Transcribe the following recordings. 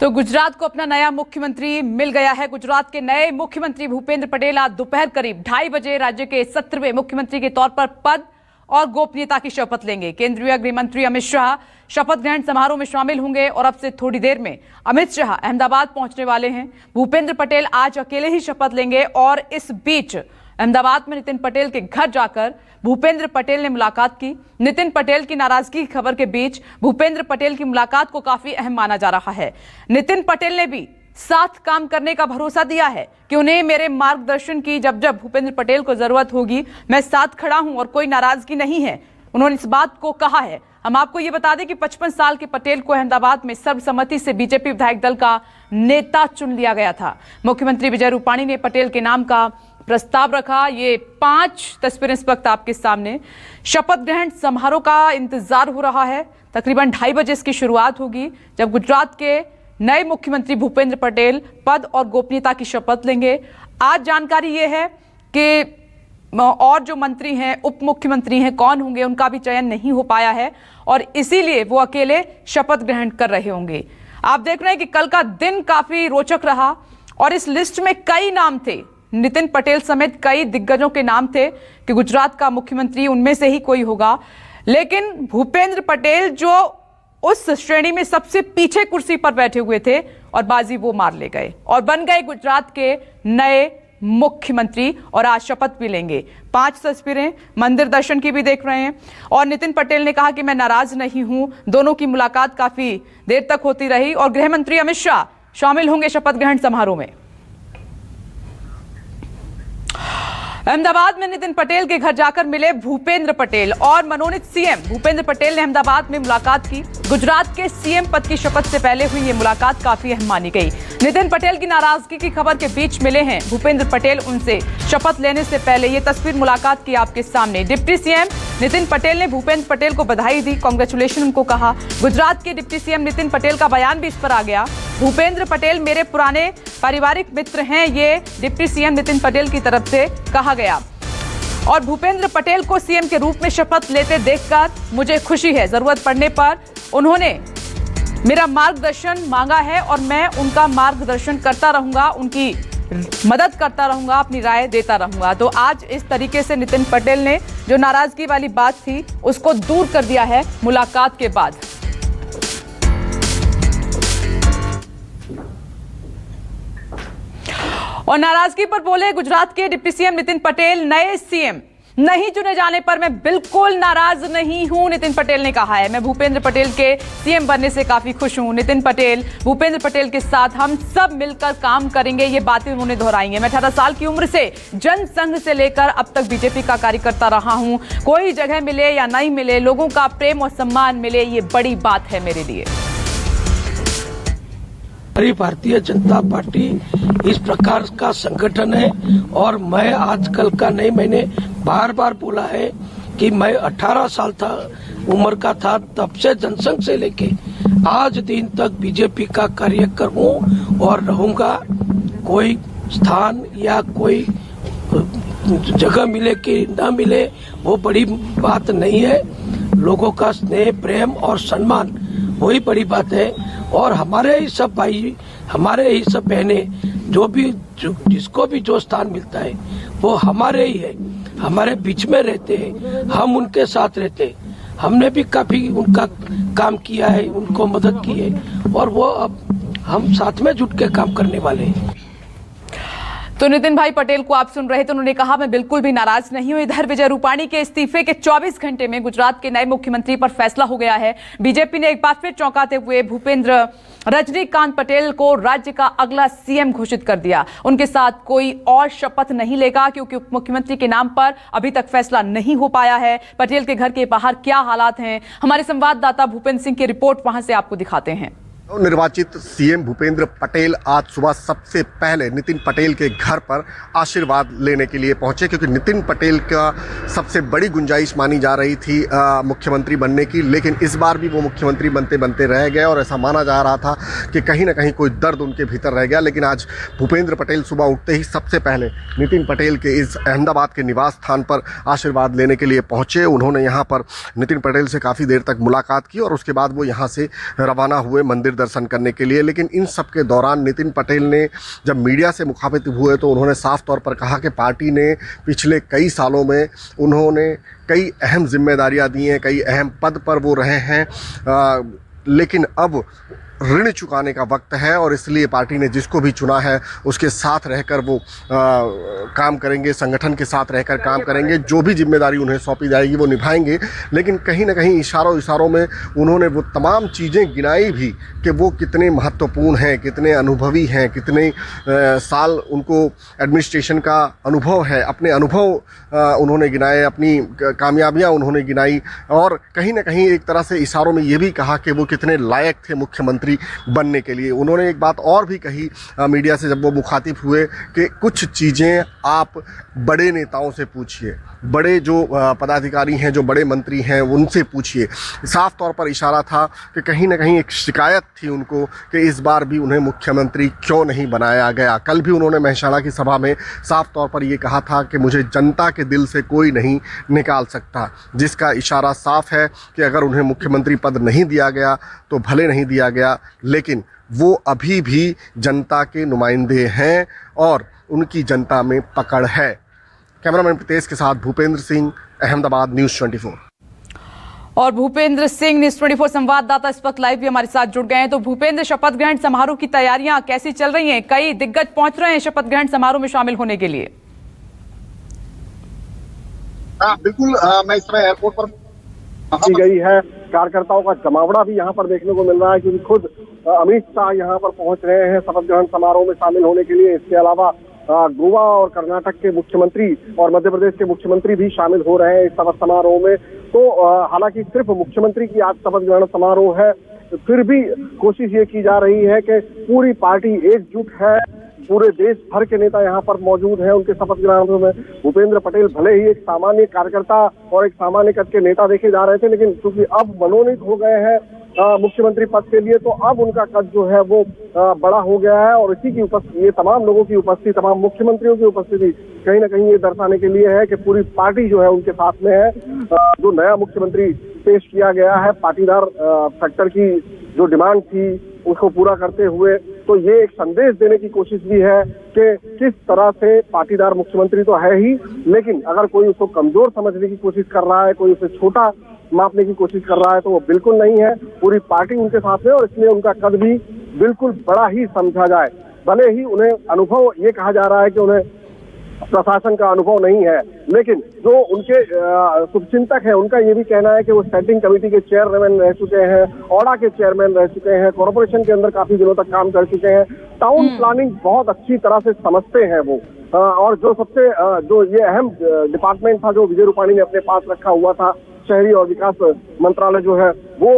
तो गुजरात को अपना नया मुख्यमंत्री मिल गया है। गुजरात के नए मुख्यमंत्री भूपेंद्र पटेल आज दोपहर करीब 2:30 बजे राज्य के 17वें मुख्यमंत्री के तौर पर पद और गोपनीयता की शपथ लेंगे। केंद्रीय गृह मंत्री अमित शाह शपथ ग्रहण समारोह में शामिल होंगे और अब से थोड़ी देर में अमित शाह अहमदाबाद पहुंचने वाले हैं। भूपेंद्र पटेल आज अकेले ही शपथ लेंगे और इस बीच अहमदाबाद में नितिन पटेल के घर जाकर भूपेंद्र पटेल ने मुलाकात की। नितिन पटेल की नाराजगी की खबर के बीच भूपेंद्र पटेल की मुलाकात को काफी अहम माना जा रहा है। नितिन पटेल ने भी साथ काम करने का भरोसा दिया है कि उन्हें मेरे मार्गदर्शन की जब जब भूपेंद्र पटेल को जरूरत होगी मैं साथ खड़ा हूं और कोई नाराजगी नहीं है, उन्होंने इस बात को कहा है। हम आपको ये बता दें कि 55 साल के पटेल को अहमदाबाद में सर्वसम्मति से बीजेपी विधायक दल का नेता चुन लिया गया था। मुख्यमंत्री विजय रूपाणी ने पटेल के नाम का प्रस्ताव रखा। ये 5 तस्वीरें इस वक्त आपके सामने। शपथ ग्रहण समारोह का इंतजार हो रहा है। तकरीबन 2:30 बजे इसकी शुरुआत होगी जब गुजरात के नए मुख्यमंत्री भूपेंद्र पटेल पद और गोपनीयता की शपथ लेंगे। आज जानकारी ये है कि और जो मंत्री हैं, उप मुख्यमंत्री हैं, कौन होंगे उनका भी चयन नहीं हो पाया है और इसीलिए वो अकेले शपथ ग्रहण कर रहे होंगे। आप देख रहे हैं कि कल का दिन काफी रोचक रहा और इस लिस्ट में कई नाम थे। नितिन पटेल समेत कई दिग्गजों के नाम थे कि गुजरात का मुख्यमंत्री उनमें से ही कोई होगा, लेकिन भूपेंद्र पटेल जो उस श्रेणी में सबसे पीछे कुर्सी पर बैठे हुए थे और बाजी वो मार ले गए और बन गए गुजरात के नए मुख्यमंत्री और आज शपथ भी लेंगे। 5 तस्वीरें मंदिर दर्शन की भी देख रहे हैं और नितिन पटेल ने कहा कि मैं नाराज नहीं हूं। दोनों की मुलाकात काफी देर तक होती रही और गृह मंत्री अमित शाह शामिल होंगे शपथ ग्रहण समारोह में। अहमदाबाद में नितिन पटेल के घर जाकर मिले भूपेंद्र पटेल और मनोनीत सीएम भूपेंद्र पटेल ने अहमदाबाद में मुलाकात की। गुजरात के सीएम पद की शपथ से पहले हुई ये मुलाकात काफी अहम मानी गई। नितिन पटेल की नाराजगी की खबर के बीच मिले हैं भूपेंद्र पटेल। उनसे शपथ लेने से पहले ये तस्वीर मुलाकात की आपके सामने। डिप्टी सीएम नितिन पटेल ने भूपेंद्र पटेल को बधाई दी, कांग्रेचुलेशन उनको कहा। गुजरात के डिप्टी सीएम नितिन पटेल का बयान भी इस पर आ गया। भूपेंद्र पटेल मेरे पुराने पारिवारिक मित्र हैं, ये डिप्टी सीएम नितिन पटेल की तरफ से कहा गया। और भूपेंद्र पटेल को सीएम के रूप में शपथ लेते देखकर मुझे खुशी है। जरूरत पड़ने पर उन्होंने मेरा मार्गदर्शन मांगा है और मैं उनका मार्गदर्शन करता रहूंगा, उनकी मदद करता रहूंगा, अपनी राय देता रहूंगा। तो आज इस तरीके से नितिन पटेल ने जो नाराजगी वाली बात थी उसको दूर कर दिया है मुलाकात के बाद। और नाराजगी पर बोले गुजरात के डिप्टी सीएम नितिन पटेल, नए सीएम नहीं चुने जाने पर मैं बिल्कुल नाराज नहीं हूं, नितिन पटेल ने कहा है। मैं भूपेंद्र पटेल के सीएम बनने से काफी खुश हूं। नितिन पटेल भूपेंद्र पटेल के साथ हम सब मिलकर काम करेंगे, ये बातें उन्होंने दोहराई हैं। मैं 18 साल की उम्र से जनसंघ से लेकर अब तक बीजेपी का कार्यकर्ता रहा हूं। कोई जगह मिले या नहीं मिले, लोगों का प्रेम और सम्मान मिले, ये बड़ी बात है मेरे लिए। भारतीय जनता पार्टी इस प्रकार का संगठन है और मैं आजकल का नहीं, मैंने बार बार बोला है कि मैं 18 साल था उम्र का था तब से जनसंघ से लेके आज दिन तक बीजेपी का कार्यकर हूँ और रहूंगा। कोई स्थान या कोई जगह मिले कि न मिले वो बड़ी बात नहीं है। लोगों का स्नेह, प्रेम और सम्मान वही बड़ी बात है। और हमारे ही सब भाई, हमारे ही सब बहनें जिसको भी जो स्थान मिलता है वो हमारे ही है, हमारे बीच में रहते हैं, हम उनके साथ रहते हैं। हमने भी काफी उनका काम किया है, उनको मदद की है और वो अब हम साथ में जुट के काम करने वाले हैं। तो नितिन भाई पटेल को आप सुन रहे थे, उन्होंने कहा मैं बिल्कुल भी नाराज नहीं हूं। इधर विजय रूपाणी के इस्तीफे के 24 घंटे में गुजरात के नए मुख्यमंत्री पर फैसला हो गया है। बीजेपी ने एक बार फिर चौंकाते हुए भूपेंद्र रजनीकांत पटेल को राज्य का अगला सीएम घोषित कर दिया। उनके साथ कोई और शपथ नहीं लेगा क्योंकि उप मुख्यमंत्री के नाम पर अभी तक फैसला नहीं हो पाया है। पटेल के घर के बाहर क्या हालात हैं, हमारे संवाददाता भूपेंद्र सिंह की रिपोर्ट वहां से आपको दिखाते हैं। निर्वाचित सीएम भूपेंद्र पटेल आज सुबह सबसे पहले नितिन पटेल के घर पर आशीर्वाद लेने के लिए पहुंचे, क्योंकि नितिन पटेल का सबसे बड़ी गुंजाइश मानी जा रही थी मुख्यमंत्री बनने की, लेकिन इस बार भी वो मुख्यमंत्री बनते बनते रह गए और ऐसा माना जा रहा था कि कहीं ना कहीं कोई दर्द उनके भीतर रह गया। लेकिन आज भूपेंद्र पटेल सुबह उठते ही सबसे पहले नितिन पटेल के इस अहमदाबाद के निवास स्थान पर आशीर्वाद लेने के लिए पहुँचे। उन्होंने यहाँ पर नितिन पटेल से काफ़ी देर तक मुलाकात की और उसके बाद वो यहाँ से रवाना हुए मंदिर दर्शन करने के लिए। लेकिन इन सब के दौरान नितिन पटेल ने जब मीडिया से मुखातिब हुए तो उन्होंने साफ तौर पर कहा कि पार्टी ने पिछले कई सालों में उन्होंने कई अहम जिम्मेदारियां दी हैं, कई अहम पद पर वो रहे हैं, लेकिन अब ऋण चुकाने का वक्त है और इसलिए पार्टी ने जिसको भी चुना है उसके साथ रहकर वो काम करेंगे, संगठन के साथ रहकर काम करेंगे, जो भी जिम्मेदारी उन्हें सौंपी जाएगी वो निभाएंगे। लेकिन कहीं ना कहीं इशारों में उन्होंने वो तमाम चीज़ें गिनाई भी कि वो कितने महत्वपूर्ण हैं, कितने अनुभवी हैं, कितने साल उनको एडमिनिस्ट्रेशन का अनुभव है, अपने अनुभव उन्होंने गिनाए, अपनी कामयाबियाँ उन्होंने गिनाई और कहीं ना कहीं एक तरह से इशारों में ये भी कहा कि वो कितने लायक थे मुख्यमंत्री बनने के लिए। उन्होंने एक बात और भी कही मीडिया से जब वो मुखातिब हुए कि कुछ चीज़ें आप बड़े नेताओं से पूछिए, बड़े जो पदाधिकारी हैं, जो बड़े मंत्री हैं उनसे पूछिए। साफ तौर पर इशारा था कि कहीं ना कहीं एक शिकायत थी उनको कि इस बार भी उन्हें मुख्यमंत्री क्यों नहीं बनाया गया। कल भी उन्होंने महिषाला की सभा में साफ तौर पर ये कहा था कि मुझे जनता के दिल से कोई नहीं निकाल सकता, जिसका इशारा साफ है कि अगर उन्हें मुख्यमंत्री पद नहीं दिया गया तो भले नहीं दिया गया, लेकिन वो अभी भी जनता के नुमाइंदे हैं और उनकी जनता में पकड़ है। कैमरामैन प्रीतेश के साथ भूपेंद्र सिंह, अहमदाबाद, न्यूज़ 24। और भूपेंद्र सिंह, न्यूज़ 24 संवाददाता इस वक्त लाइव भी हमारे साथ जुड़ गए हैं। तो भूपेंद्र, शपथ ग्रहण समारोह की तैयारियां कैसी चल रही हैं? कई दिग्गज पहुंच रहे हैं शपथ ग्रहण समारोह में शामिल होने के लिए। बिल्कुल, मैं इस समय एयरपोर्ट पर की गई है। कार्यकर्ताओं का जमावड़ा भी यहाँ पर देखने को मिल रहा है क्योंकि खुद अमित शाह यहाँ पर पहुंच रहे हैं शपथ ग्रहण समारोह में शामिल होने के लिए। इसके अलावा गोवा और कर्नाटक के मुख्यमंत्री और मध्य प्रदेश के मुख्यमंत्री भी शामिल हो रहे हैं इस शपथ समारोह में। तो हालांकि सिर्फ मुख्यमंत्री की आज शपथ ग्रहण समारोह है, फिर भी कोशिश ये की जा रही है कि पूरी पार्टी एकजुट है, पूरे देश भर के नेता यहाँ पर मौजूद हैं उनके शपथ ग्रहण में। भूपेंद्र पटेल भले ही एक सामान्य कार्यकर्ता और एक सामान्य कद के नेता देखे जा रहे थे, लेकिन क्योंकि अब मनोनीत हो गए हैं मुख्यमंत्री पद के लिए, तो अब उनका कद जो है वो बड़ा हो गया है और इसी की उपस्थिति, ये तमाम लोगों की उपस्थिति, तमाम मुख्यमंत्रियों की उपस्थिति कहीं ना कहीं ये दर्शाने के लिए है कि पूरी पार्टी जो है उनके साथ में है। जो नया मुख्यमंत्री पेश किया गया है, पाटीदार फैक्टर की जो डिमांड थी उसको पूरा करते हुए, तो ये एक संदेश देने की कोशिश भी है कि किस तरह से पाटीदार मुख्यमंत्री तो है ही, लेकिन अगर कोई उसको कमजोर समझने की कोशिश कर रहा है, कोई उसे छोटा मापने की कोशिश कर रहा है, तो वो बिल्कुल नहीं है। पूरी पार्टी उनके साथ है और इसलिए उनका कद भी बिल्कुल बड़ा ही समझा जाए। भले ही उन्हें अनुभव, ये कहा जा रहा है कि उन्हें प्रशासन का अनुभव नहीं है, लेकिन जो उनके शुभचिंतक हैं उनका ये भी कहना है कि वो स्टैंडिंग कमेटी के चेयरमैन रह चुके हैं, ओडा के चेयरमैन रह चुके हैं, कॉर्पोरेशन के अंदर काफी दिनों तक काम कर चुके हैं, टाउन प्लानिंग बहुत अच्छी तरह से समझते हैं वो। और जो सबसे जो ये अहम डिपार्टमेंट था जो विजय रूपाणी ने अपने पास रखा हुआ था, शहरी और विकास मंत्रालय जो है वो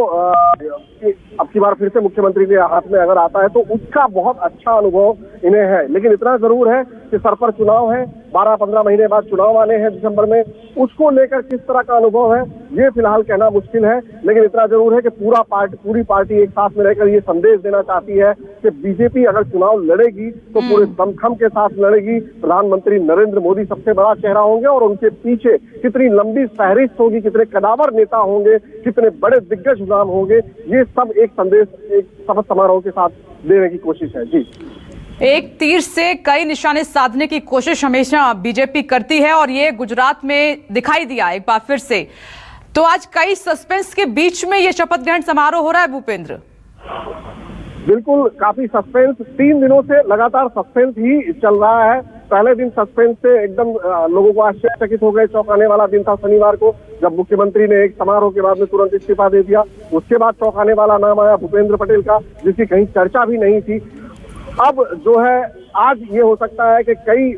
अब की बार फिर से मुख्यमंत्री के हाथ में अगर आता है तो उसका बहुत अच्छा अनुभव इन्हें है। लेकिन इतना जरूर है कि सर पर चुनाव है, 12-15 महीने बाद चुनाव आने हैं दिसंबर में, उसको लेकर किस तरह का अनुभव है ये फिलहाल कहना मुश्किल है। लेकिन इतना जरूर है कि पूरी पार्टी एक साथ में रहकर ये संदेश देना चाहती है कि बीजेपी अगर चुनाव लड़ेगी तो पूरे दमखम के साथ लड़ेगी। प्रधानमंत्री नरेंद्र मोदी सबसे बड़ा चेहरा होंगे और उनके पीछे कितनी लंबी फहरिस्त होगी, कितने कदावर नेता होंगे, कितने बड़े दिग्गज नाम होंगे, ये सब एक संदेश एक शपथ समारोह के साथ देने की कोशिश है। जी, एक तीर से कई निशाने साधने की कोशिश हमेशा बीजेपी करती है और ये गुजरात में दिखाई दिया एक बार फिर से। तो आज कई सस्पेंस के बीच में ये शपथ ग्रहण समारोह हो रहा है भूपेंद्र। बिल्कुल, काफी सस्पेंस, 3 दिनों से लगातार सस्पेंस ही चल रहा है। पहले दिन सस्पेंस से एकदम लोगों को आश्चर्यचकित हो गए, चौंकाने वाला दिन था शनिवार को जब मुख्यमंत्री ने एक समारोह के बाद में तुरंत इस्तीफा दे दिया। उसके बाद चौंकाने वाला नाम आया भूपेंद्र पटेल का, जिसकी कहीं चर्चा भी नहीं थी। अब जो है आज ये हो सकता है कि कई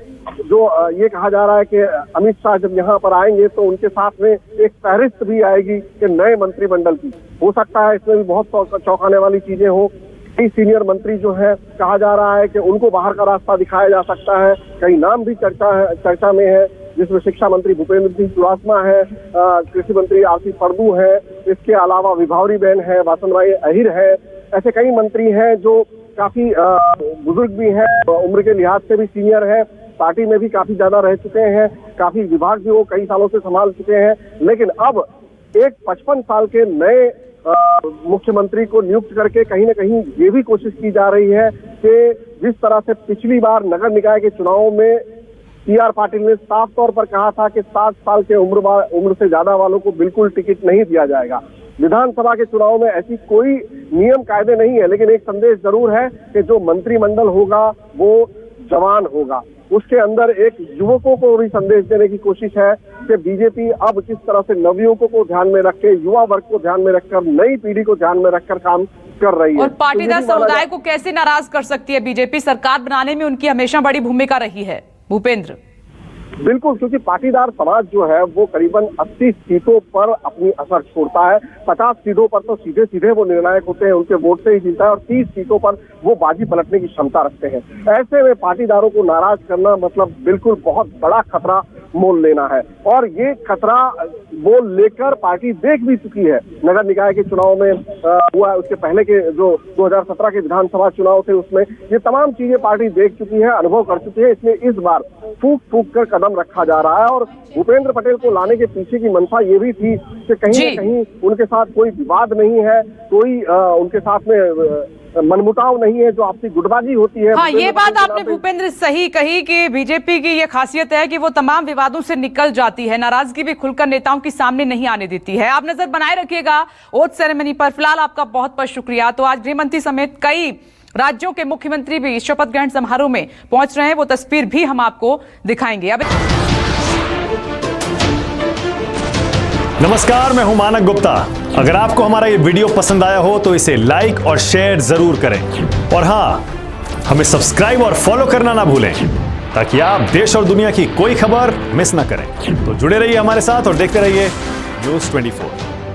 जो ये कहा जा रहा है कि अमित शाह जब यहाँ पर आएंगे तो उनके साथ में एक फहरिस्त भी आएगी कि नए मंत्रिमंडल की। हो सकता है इसमें भी बहुत चौंकाने वाली चीजें हो। कई सीनियर मंत्री जो है कहा जा रहा है कि उनको बाहर का रास्ता दिखाया जा सकता है। कई नाम भी चर्चा में है, जिसमें शिक्षा मंत्री भूपेंद्र सिंह चुड़ासमा है, कृषि मंत्री आरसी फड़दू है, इसके अलावा विभावरी बहन है, वासनभाई अहिर है। ऐसे कई मंत्री हैं जो काफी बुजुर्ग भी हैं, उम्र के लिहाज से भी सीनियर है, पार्टी में भी काफी ज्यादा रह चुके हैं, काफी विभाग भी वो कई सालों से संभाल चुके हैं। लेकिन अब एक 55 साल के नए मुख्यमंत्री को नियुक्त करके कहीं ना कहीं ये भी कोशिश की जा रही है कि जिस तरह से पिछली बार नगर निकाय के चुनाव में CR पाटिल ने साफ तौर पर कहा था कि 60 साल के उम्र से ज्यादा वालों को बिल्कुल टिकट नहीं दिया जाएगा। विधानसभा के चुनाव में ऐसी कोई नियम कायदे नहीं है, लेकिन एक संदेश जरूर है कि जो मंत्रिमंडल होगा वो जवान होगा। उसके अंदर एक युवकों को भी संदेश देने की कोशिश है कि बीजेपी अब किस तरह से नवयुवकों को ध्यान में रख के, युवा वर्ग को ध्यान में रखकर, नई पीढ़ी को ध्यान में रखकर काम कर रही है। और पाटीदार समुदाय को कैसे नाराज कर सकती है बीजेपी? सरकार बनाने में उनकी हमेशा बड़ी भूमिका रही है भूपेंद्र। बिल्कुल, क्योंकि पाटीदार समाज जो है वो करीबन 80 सीटों पर अपनी असर छोड़ता है। 50 सीटों पर तो सीधे सीधे वो निर्णायक होते हैं, उनके वोट से ही जीता है, और 30 सीटों पर वो बाजी पलटने की क्षमता रखते हैं। ऐसे में पाटीदारों को नाराज करना मतलब बिल्कुल बहुत बड़ा खतरा मोल लेना है, और ये खतरा मोल लेकर पार्टी देख भी चुकी है। नगर निकाय के चुनाव में हुआ, उसके पहले के जो 2017 के विधानसभा चुनाव थे उसमें ये तमाम चीजें पार्टी देख चुकी है, अनुभव कर चुकी है। इसलिए इस बार फूक फूक कर कदम रखा जा रहा है, और भूपेंद्र पटेल को लाने के पीछे की मंशा ये भी थी कि कहीं न कहीं उनके साथ कोई विवाद नहीं है, कोई उनके साथ में मनमुटाव नहीं है, जो आपसी गुटबाजी होती है। हाँ, ये बात आपने भूपेंद्र सही कही कि बीजेपी की ये खासियत है कि वो तमाम विवादों से निकल जाती है, नाराजगी भी खुलकर नेताओं के सामने नहीं आने देती है। आप नजर बनाए रखिएगा ओथ सेरेमनी पर। फिलहाल आपका बहुत बहुत शुक्रिया। तो आज गृहमंत्री समेत कई राज्यों के मुख्यमंत्री भी शपथ ग्रहण समारोह में पहुंच रहे हैं, वो तस्वीर भी हम आपको दिखाएंगे। अब नमस्कार, मैं हूं मानक गुप्ता। अगर आपको हमारा ये वीडियो पसंद आया हो तो इसे लाइक और शेयर जरूर करें, और हाँ, हमें सब्सक्राइब और फॉलो करना ना भूलें ताकि आप देश और दुनिया की कोई खबर मिस ना करें। तो जुड़े रहिए हमारे साथ और देखते रहिए न्यूज़ 24।